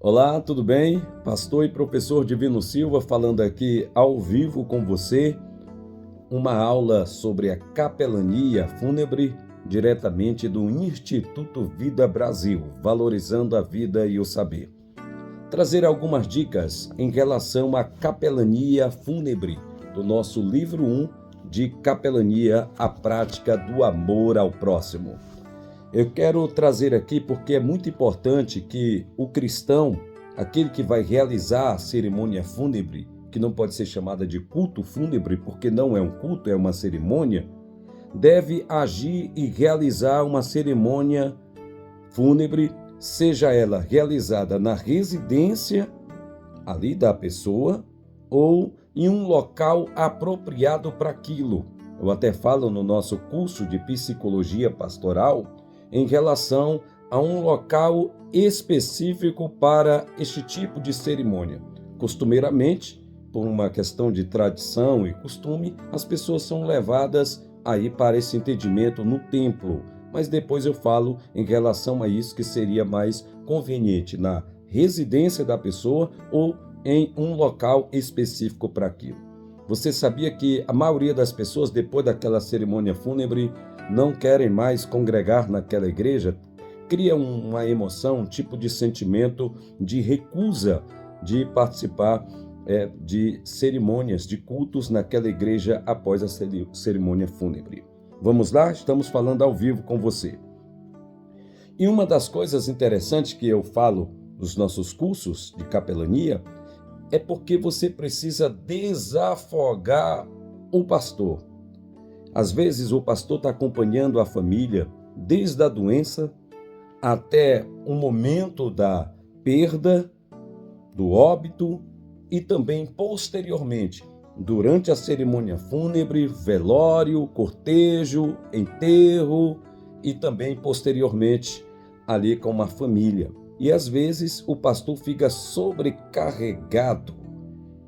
Olá, tudo bem? Pastor e professor Divino Silva falando aqui ao vivo com você, uma aula sobre a capelania fúnebre diretamente do Instituto Vida Brasil, valorizando a vida e o saber. Trazer algumas dicas em relação à capelania fúnebre do nosso livro 1 de Capelania, a prática do amor ao próximo. Eu quero trazer aqui porque é muito importante que o cristão, aquele que vai realizar a cerimônia fúnebre, que não pode ser chamada de culto fúnebre, porque não é um culto, é uma cerimônia, deve agir e realizar uma cerimônia fúnebre, seja ela realizada na residência ali da pessoa ou em um local apropriado para aquilo. Eu até falo no nosso curso de psicologia pastoral em relação a um local específico para este tipo de cerimônia. Costumeiramente, por uma questão de tradição e costume, as pessoas são levadas aí para esse entendimento no templo, mas depois eu falo em relação a isso que seria mais conveniente na residência da pessoa ou em um local específico para aquilo. Você sabia que a maioria das pessoas, depois daquela cerimônia fúnebre, não querem mais congregar naquela igreja? Cria uma emoção, um tipo de sentimento de recusa de participar de cerimônias, de cultos naquela igreja após a cerimônia fúnebre. Vamos lá? Estamos falando ao vivo com você. E uma das coisas interessantes que eu falo nos nossos cursos de capelania é porque você precisa desafogar o pastor. Às vezes o pastor está acompanhando a família desde a doença até o momento da perda, do óbito e também posteriormente, durante a cerimônia fúnebre, velório, cortejo, enterro e também posteriormente ali com a família. E às vezes o pastor fica sobrecarregado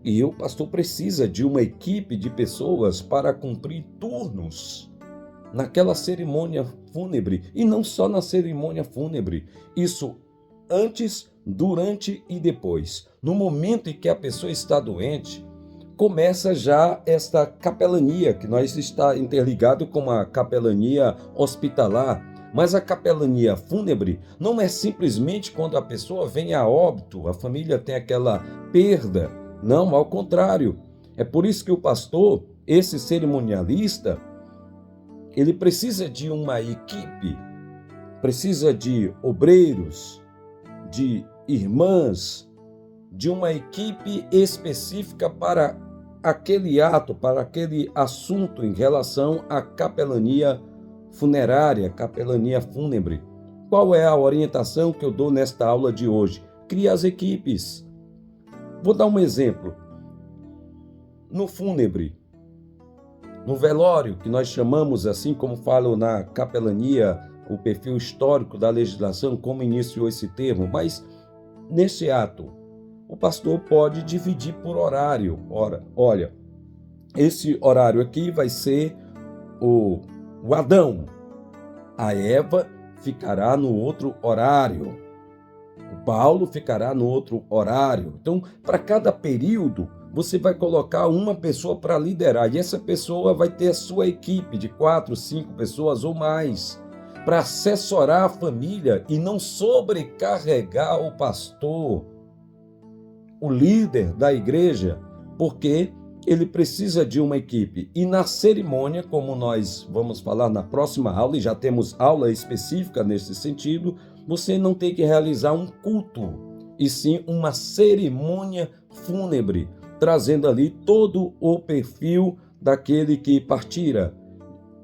e o pastor precisa de uma equipe de pessoas para cumprir turnos naquela cerimônia fúnebre, e não só na cerimônia fúnebre, isso antes, durante e depois. No momento em que a pessoa está doente, começa já esta capelania, que nós está interligado com a capelania hospitalar, mas a capelania fúnebre não é simplesmente quando a pessoa vem a óbito, a família tem aquela perda. Não, ao contrário. É por isso que o pastor, esse cerimonialista, ele precisa de uma equipe, precisa de obreiros, de irmãs, de uma equipe específica para aquele ato, para aquele assunto em relação à capelania funerária, capelania fúnebre. Qual é a orientação que eu dou nesta aula de hoje? Crie as equipes. Vou dar um exemplo. No fúnebre, no velório, que nós chamamos assim como falo na capelania, o perfil histórico da legislação, como iniciou esse termo, mas nesse ato, o pastor pode dividir por horário. Ora, olha, esse horário aqui vai ser o Adão, a Eva ficará no outro horário, o Paulo ficará no outro horário. Então, para cada período, você vai colocar uma pessoa para liderar, e essa pessoa vai ter a sua equipe de 4, 5 pessoas ou mais, para assessorar a família e não sobrecarregar o pastor, o líder da igreja, porque ele precisa de uma equipe. E na cerimônia, como nós vamos falar na próxima aula, e já temos aula específica nesse sentido, você não tem que realizar um culto, e sim uma cerimônia fúnebre, trazendo ali todo o perfil daquele que partira.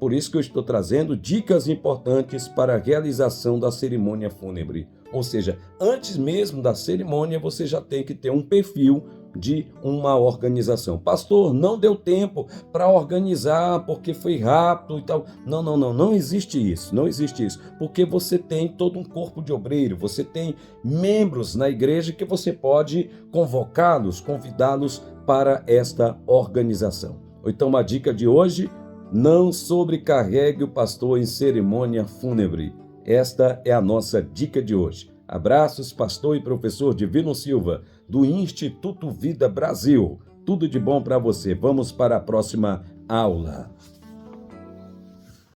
Por isso que eu estou trazendo dicas importantes para a realização da cerimônia fúnebre. Ou seja, antes mesmo da cerimônia, você já tem que ter um perfil de uma organização. Pastor, não deu tempo para organizar porque foi rápido e tal. Não existe isso, não existe isso. Porque você tem todo um corpo de obreiro, você tem membros na igreja que você pode convocá-los, convidá-los para esta organização. Então, a dica de hoje: não sobrecarregue o pastor em cerimônia fúnebre. Esta é a nossa dica de hoje. Abraços, pastor e professor Divino Silva, do Instituto Vida Brasil. Tudo de bom para você. Vamos para a próxima aula.